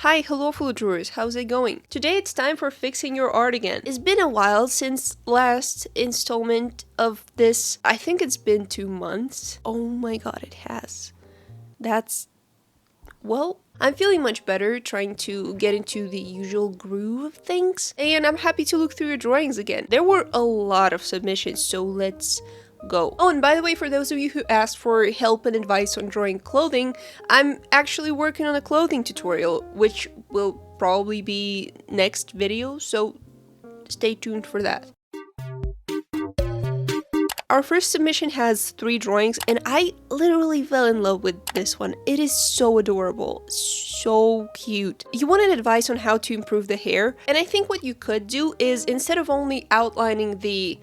Hi, hello food drawers, how's it going? Today it's time for fixing your art again. It's been a while since last installment of this. I think it's been 2 months. Oh my god, it has. Well, I'm feeling much better, trying to get into the usual groove of things, and I'm happy to look through your drawings again. There were a lot of submissions, so let's go. Oh, and by the way, for those of you who asked for help and advice on drawing clothing, I'm actually working on a clothing tutorial, which will probably be next video, so stay tuned for that. Our first submission has 3 drawings, and I literally fell in love with this one. It is so adorable, so cute. You wanted advice on how to improve the hair, and I think what you could do is, instead of only outlining the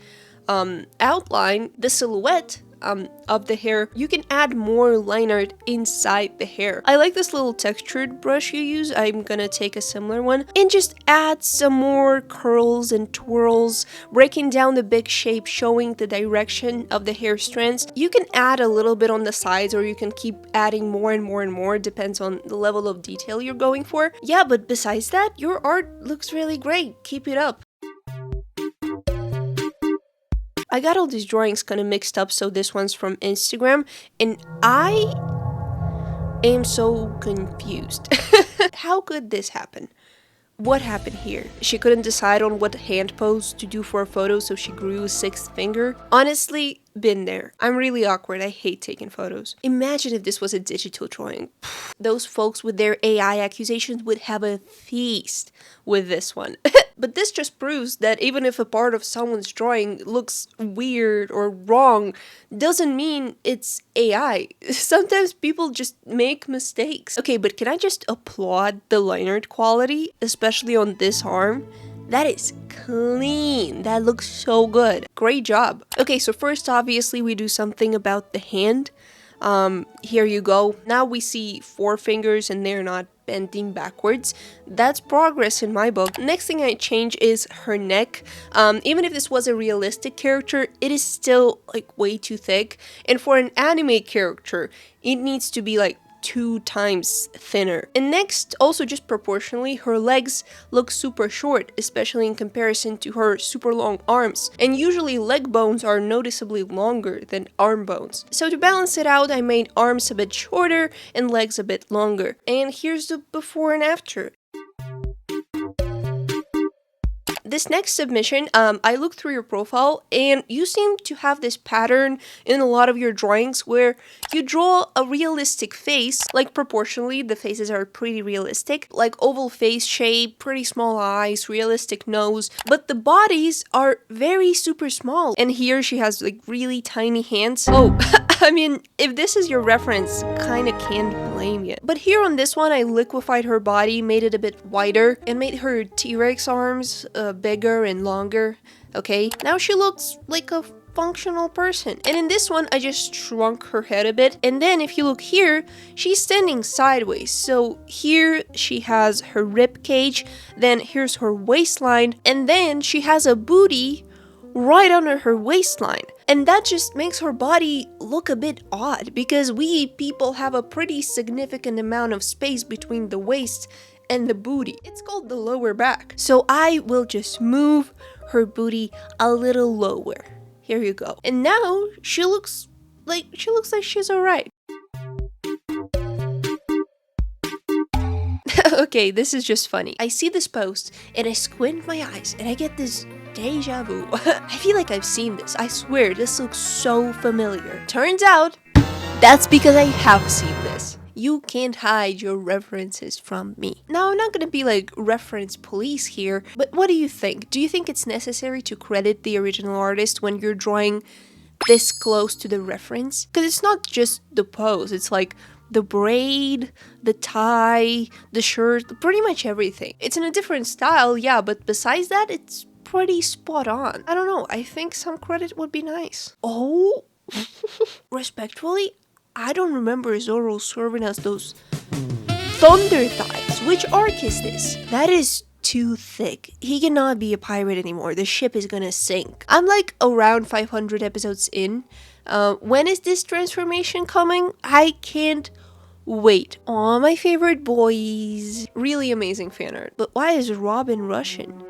silhouette of the hair, you can add more line art inside the hair. I like this little textured brush you use. I'm gonna take a similar one and just add some more curls and twirls, breaking down the big shape, showing the direction of the hair strands. You can add a little bit on the sides, or you can keep adding more and more and more, depends on the level of detail you're going for. Yeah, but besides that, your art looks really great. Keep it up. I got all these drawings kind of mixed up, so this one's from Instagram, and I am so confused. How could this happen? What happened here? She couldn't decide on what hand pose to do for a photo, so she grew a 6th finger. Honestly, been there. I'm really awkward. I hate taking photos. Imagine if this was a digital drawing. Those folks with their AI accusations would have a feast with this one. But this just proves that even if a part of someone's drawing looks weird or wrong, doesn't mean it's AI. Sometimes people just make mistakes. Okay, but can I just applaud the line art quality, especially on this arm? That is clean. That looks so good. Great job. Okay, so first, obviously, we do something about the hand. Here you go. Now we see 4 fingers and they're not bending backwards. That's progress in my book. Next thing I change is her neck. Even if this was a realistic character, it is still like way too thick. And for an anime character, it needs to be like 2 times thinner. And next, also just proportionally, her legs look super short, especially in comparison to her super long arms. And usually leg bones are noticeably longer than arm bones. So to balance it out, I made arms a bit shorter and legs a bit longer. And here's the before and after. This next submission, I looked through your profile and you seem to have this pattern in a lot of your drawings where you draw a realistic face, like proportionally the faces are pretty realistic, like oval face shape, pretty small eyes, realistic nose, but the bodies are very super small. And here she has like really tiny hands. Oh, I mean, if this is your reference, kinda can't blame you. But here on this one, I liquefied her body, made it a bit wider, and made her T-Rex arms bigger and longer. Okay, now she looks like a functional person. And in this one, I just shrunk her head a bit. And then if you look here, she's standing sideways. So here she has her rib cage, then here's her waistline, and then she has a booty right under her waistline. And that just makes her body look a bit odd because we people have a pretty significant amount of space between the waist and the booty. It's called the lower back. So I will just move her booty a little lower. Here you go. And now she looks like she's alright. Okay, this is just funny. I see this post and I squint my eyes and I get this deja vu. I feel like I've seen this. I swear, this looks so familiar. Turns out, that's because I have seen this. You can't hide your references from me. Now, I'm not gonna be like reference police here, but what do you think? Do you think it's necessary to credit the original artist when you're drawing this close to the reference? Because it's not just the pose, it's like the braid, the tie, the shirt, pretty much everything. It's in a different style, yeah, but besides that, it's pretty spot on. I don't know, I think some credit would be nice. Oh, respectfully, I don't remember Zoro serving us those thunder thighs. Which arc is this? That is too thick. He cannot be a pirate anymore. The ship is gonna sink. I'm like around 500 episodes in. When is this transformation coming? I can't Wait, aw, my favorite boys. Really amazing fan art. But why is Robin Russian?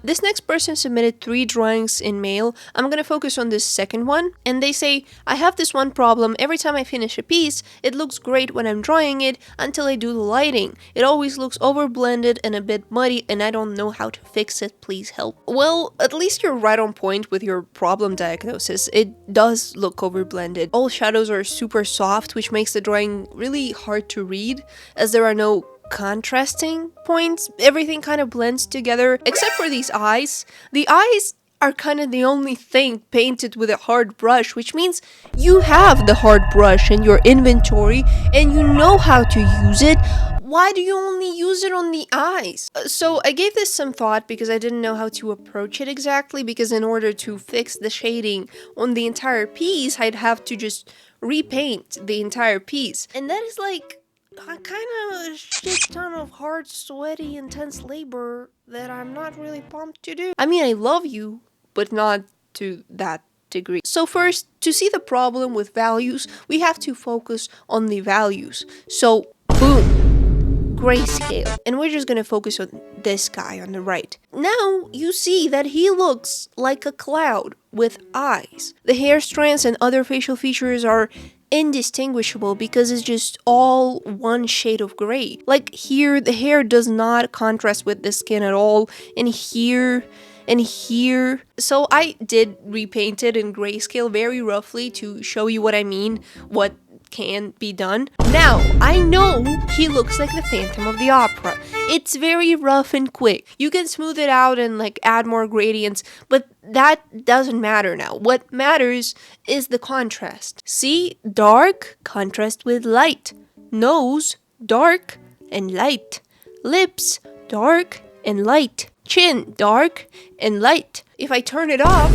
This next person submitted 3 drawings in mail. I'm gonna focus on this second one. And they say, I have this one problem. Every time I finish a piece, it looks great when I'm drawing it until I do the lighting. It always looks overblended and a bit muddy and I don't know how to fix it. Please help. Well, at least you're right on point with your problem diagnosis. It does look overblended. All shadows are super soft, which makes the drawing really hard to read as there are no contrasting points. Everything kind of blends together except for these eyes. The eyes are kind of the only thing painted with a hard brush, which means you have the hard brush in your inventory and you know how to use it. Why do you only use it on the eyes? So I gave this some thought because I didn't know how to approach it exactly, because in order to fix the shading on the entire piece, I'd have to just repaint the entire piece. And that is like a kind of a shit ton of hard, sweaty, intense labor that I'm not really pumped to do. I mean, I love you, but not to that degree. So first, to see the problem with values, we have to focus on the values. So, boom, grayscale. And we're just gonna focus on this guy on the right. Now, you see that he looks like a cloud with eyes. The hair strands and other facial features are indistinguishable because it's just all one shade of gray. Like here, the hair does not contrast with the skin at all, and here and here. So I did repaint it in grayscale very roughly to show you what I mean, what can be done. Now, I know he looks like the Phantom of the Opera. It's very rough and quick. You can smooth it out and like add more gradients, but that doesn't matter now. What matters is the contrast. See, dark, contrast with light. Nose, dark and light. Lips, dark and light. Chin, dark and light. If I turn it off,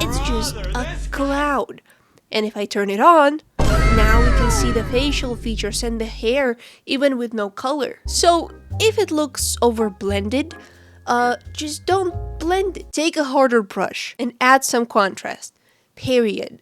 it's just a cloud. And if I turn it on, now we can see the facial features and the hair even with no color. So if it looks overblended, just don't blend it. Take a harder brush and add some contrast. Period.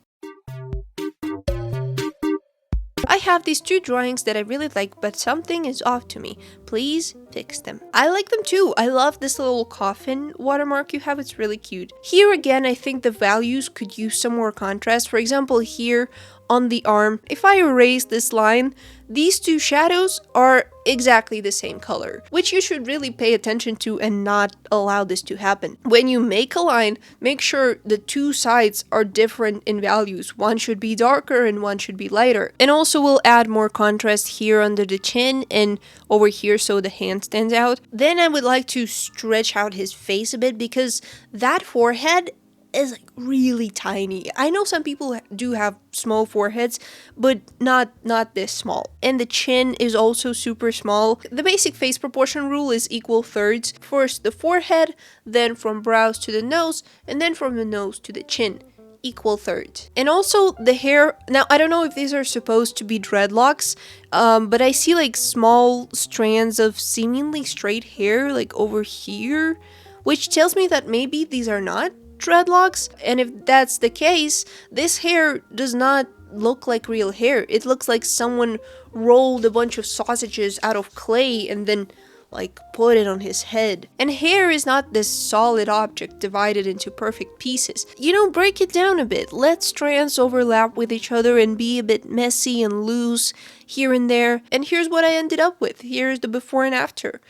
I have these 2 drawings that I really like, but something is off to me. Please fix them. I like them too. I love this little coffin watermark you have. It's really cute. Here again, I think the values could use some more contrast. For example, here on the arm, if I erase this line, these 2 shadows are exactly the same color, which you should really pay attention to and not allow this to happen. When you make a line, make sure the 2 sides are different in values. One should be darker and one should be lighter. And also we'll add more contrast here under the chin and over here so the hand stands out. Then I would like to stretch out his face a bit because that forehead is like really tiny. I know some people do have small foreheads, but not this small. And the chin is also super small. The basic face proportion rule is equal thirds. First the forehead, then from brows to the nose, and then from the nose to the chin. Equal thirds. And also the hair, now I don't know if these are supposed to be dreadlocks, but I see like small strands of seemingly straight hair like over here, which tells me that maybe these are not dreadlocks. And if that's the case, this hair does not look like real hair. It looks like someone rolled a bunch of sausages out of clay and then like put it on his head. And hair is not this solid object divided into perfect pieces. You know, break it down a bit. Let strands overlap with each other and be a bit messy and loose here and there. And here's what I ended up with. Here's the before and after.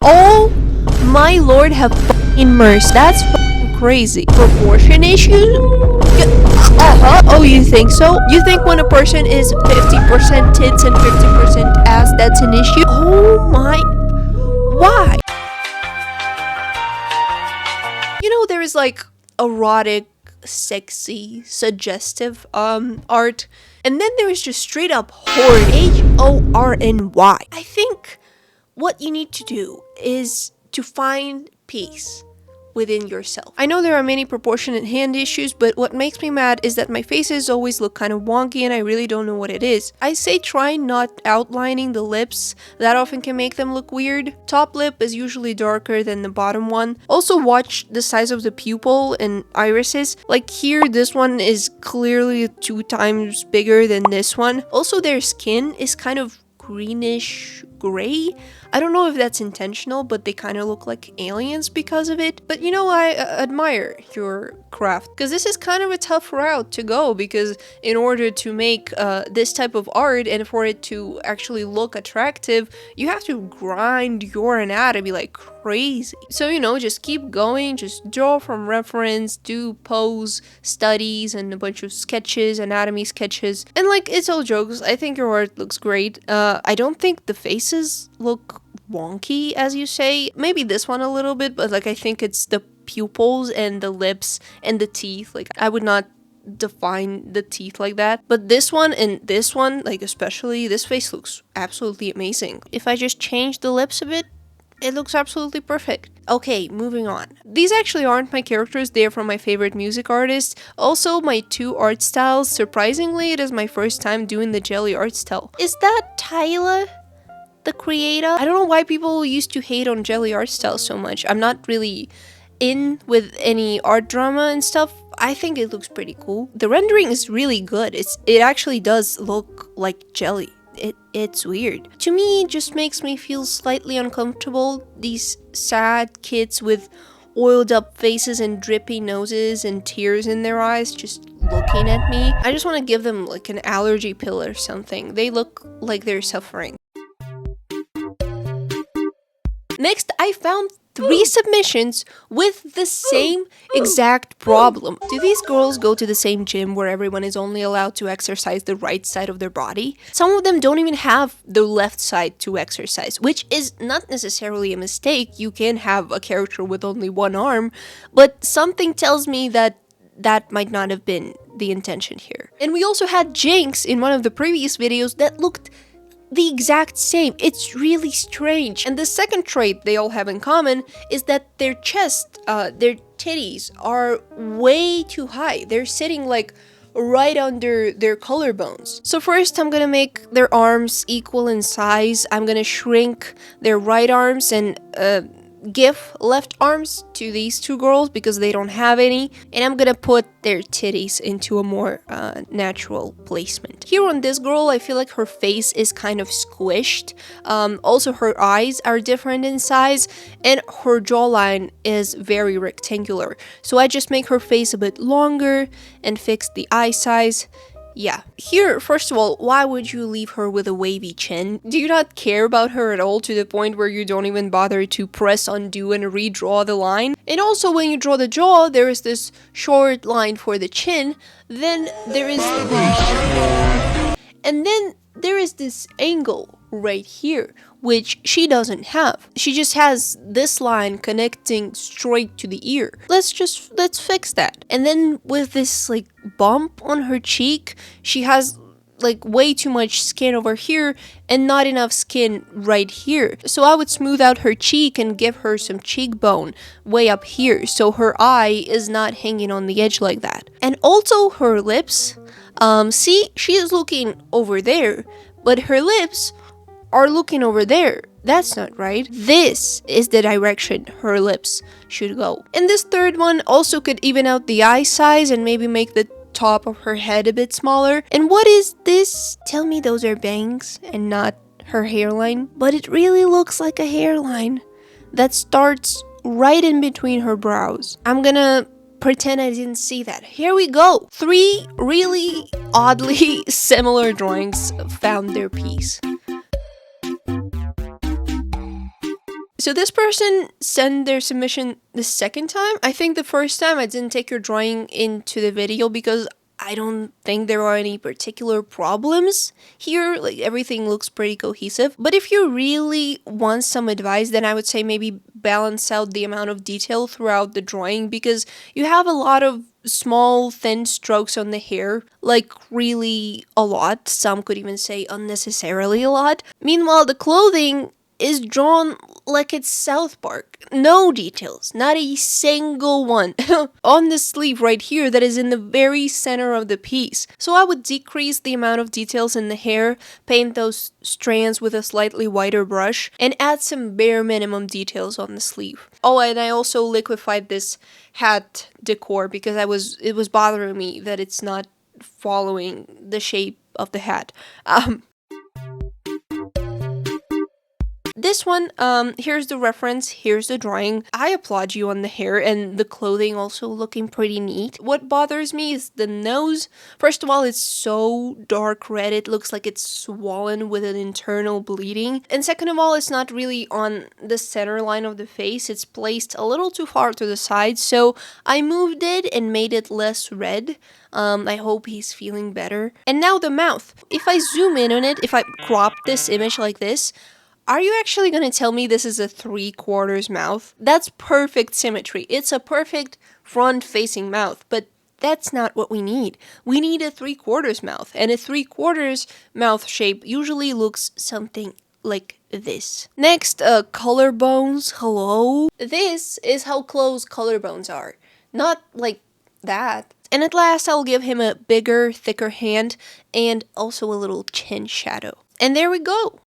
Oh my lord, have fucking mercy. That's fucking crazy. Proportion issues? Oh, you think so? You think when a person is 50% tits and 50% ass, that's an issue? Oh my... Why? You know, there is like erotic, sexy, suggestive art. And then there is just straight up horny. H-O-R-N-Y. I think what you need to do is to find peace within yourself. I know there are many proportionate hand issues, but what makes me mad is that my faces always look kind of wonky and I really don't know what it is. I say try not outlining the lips, that often can make them look weird. Top lip is usually darker than the bottom one. Also watch the size of the pupil and irises. Like here, this one is clearly 2 times bigger than this one. Also their skin is kind of greenish gray. I don't know if that's intentional, but they kind of look like aliens because of it. But you know, I admire your craft, because this is kind of a tough route to go, because in order to make this type of art and for it to actually look attractive, you have to grind your anatomy like crazy. So, you know, just keep going, just draw from reference, do pose studies and a bunch of sketches, anatomy sketches. And like, it's all jokes, I think your art looks great. I don't think the faces look wonky, as you say. Maybe this one a little bit, but like I think it's the pupils and the lips and the teeth. Like I would not define the teeth like that, but this one and this one, like especially this face, looks absolutely amazing. If I just change the lips a bit, it looks absolutely perfect. Okay, moving on. These actually aren't my characters, they're from my favorite music artists. Also, my 2 art styles. Surprisingly, it is my first time doing the jelly art style. Is that Tyler, the creator? I don't know why people used to hate on jelly art style so much. I'm not really in with any art drama and stuff. I think it looks pretty cool. The rendering is really good. It actually does look like jelly. It's weird. To me, it just makes me feel slightly uncomfortable. These sad kids with oiled up faces and drippy noses and tears in their eyes just looking at me. I just want to give them like an allergy pill or something. They look like they're suffering. Next, I found 3 submissions with the same exact problem. Do these girls go to the same gym where everyone is only allowed to exercise the right side of their body? Some of them don't even have the left side to exercise, which is not necessarily a mistake. You can have a character with only one arm, but something tells me that that might not have been the intention here. And we also had Jinx in one of the previous videos that looked the exact same. It's really strange. And the second trait they all have in common is that their chest, their titties are way too high. They're sitting like right under their collarbones. So first I'm gonna make their arms equal in size. I'm gonna shrink their right arms and give left arms to these 2 girls because they don't have any, and I'm gonna put their titties into a more natural placement. Here on this girl, I feel like her face is kind of squished. Also her eyes are different in size and her jawline is very rectangular, so I just make her face a bit longer and fix the eye size. Yeah. Here, first of all, why would you leave her with a wavy chin? Do you not care about her at all to the point where you don't even bother to press undo and redraw the line? And also when you draw the jaw, there is this short line for the chin, then there is this angle right here, which she doesn't have. She just has this line connecting straight to the ear. Let's fix that. And then with this like bump on her cheek, she has like way too much skin over here and not enough skin right here. So I would smooth out her cheek and give her some cheekbone way up here so her eye is not hanging on the edge like that. And also her lips, see, she is looking over there, but her lips are looking over there. That's not right. This is the direction her lips should go. And this third one also could even out the eye size and maybe make the top of her head a bit smaller. And what is this? Tell me those are bangs and not her hairline. But it really looks like a hairline that starts right in between her brows. I'm gonna pretend I didn't see that. Here we go. 3 really oddly similar drawings found their piece. So this person sent their submission the second time. I think the first time I didn't take your drawing into the video because I don't think there are any particular problems here. Like everything looks pretty cohesive. But if you really want some advice, then I would say maybe balance out the amount of detail throughout the drawing because you have a lot of small thin strokes on the hair, like really a lot. Some could even say unnecessarily a lot. Meanwhile, the clothing is drawn like it's South Park. No details, not a single one on the sleeve right here that is in the very center of the piece. So I would decrease the amount of details in the hair, paint those strands with a slightly wider brush, and add some bare minimum details on the sleeve. Oh, and I also liquefied this hat decor because it was bothering me that it's not following the shape of the hat. This one, here's the reference, here's the drawing. I applaud you on the hair and the clothing also looking pretty neat. What bothers me is the nose. First of all, it's so dark red, it looks like it's swollen with an internal bleeding. And second of all, it's not really on the center line of the face, it's placed a little too far to the side, so I moved it and made it less red. I hope he's feeling better. And now the mouth. If I zoom in on it, if I crop this image like this, are you actually gonna tell me this is a 3/4 mouth? That's perfect symmetry. It's a perfect front-facing mouth, but that's not what we need. We need a 3/4 mouth, and a 3/4 mouth shape usually looks something like this. Next, collarbones. Hello? This is how close collarbones are. Not like that. And at last, I'll give him a bigger, thicker hand, and also a little chin shadow. And there we go!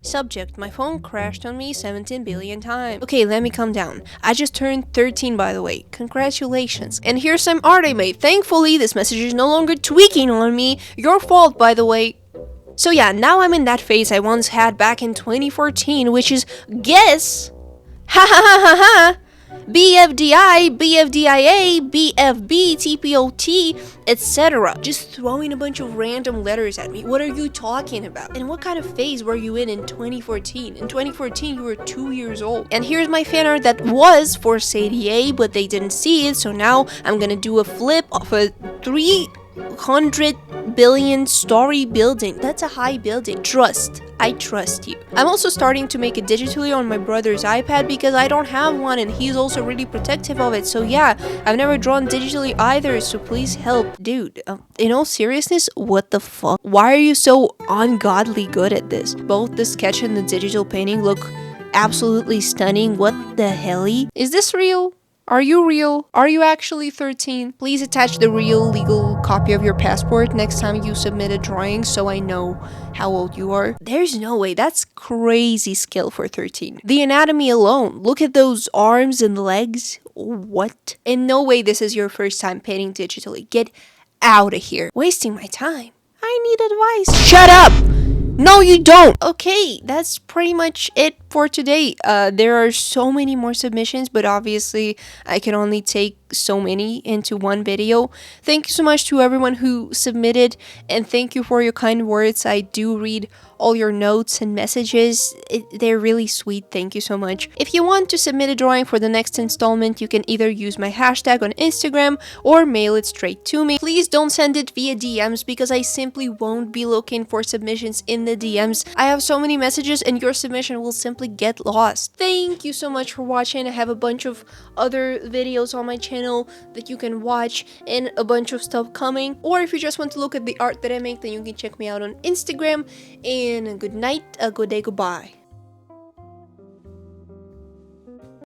Subject, my phone crashed on me 17 billion times. Okay, let me calm down. I just turned 13, by the way. Congratulations. And here's some art I made. Thankfully, this message is no longer tweaking on me. Your fault, by the way. So yeah, now I'm in that phase I once had back in 2014, which is guess. Ha ha ha ha ha. BFDI, BFDIA, BFB, TPOT, etc. Just throwing a bunch of random letters at me. What are you talking about? And what kind of phase were you in 2014? In 2014, you were 2 years old. And here's my fan art that was for Sadie, but they didn't see it, so now I'm gonna do a flip of a 300 billion story building. That's a high building. Trust. I trust you. I'm also starting to make it digitally on my brother's iPad because I don't have one and he's also really protective of it. So yeah, I've never drawn digitally either, so please help. Dude, in all seriousness, what the fuck? Why are you so ungodly good at this? Both the sketch and the digital painting look absolutely stunning. What the helly? Is this real? Are you real? Are you actually 13? Please attach the real legal copy of your passport next time you submit a drawing so I know how old you are. There's no way. That's crazy skill for 13. The anatomy alone. Look at those arms and legs. What? In no way this is your first time painting digitally. Get out of here. Wasting my time. I need advice. Shut up! No, you don't! Okay, that's pretty much it for today. There are so many more submissions, but obviously I can only take so many into one video. Thank you so much to everyone who submitted, and thank you for your kind words. I do read all your notes and messages. They're really sweet. Thank you so much. If you want to submit a drawing for the next installment, you can either use my hashtag on Instagram or mail it straight to me. Please don't send it via DMs because I simply won't be looking for submissions in the DMs. I have so many messages and your submission will simply get lost. Thank you so much for watching. I have a bunch of other videos on my channel that you can watch and a bunch of stuff coming. Or if you just want to look at the art that I make, then you can check me out on Instagram. And good night, a good day, goodbye.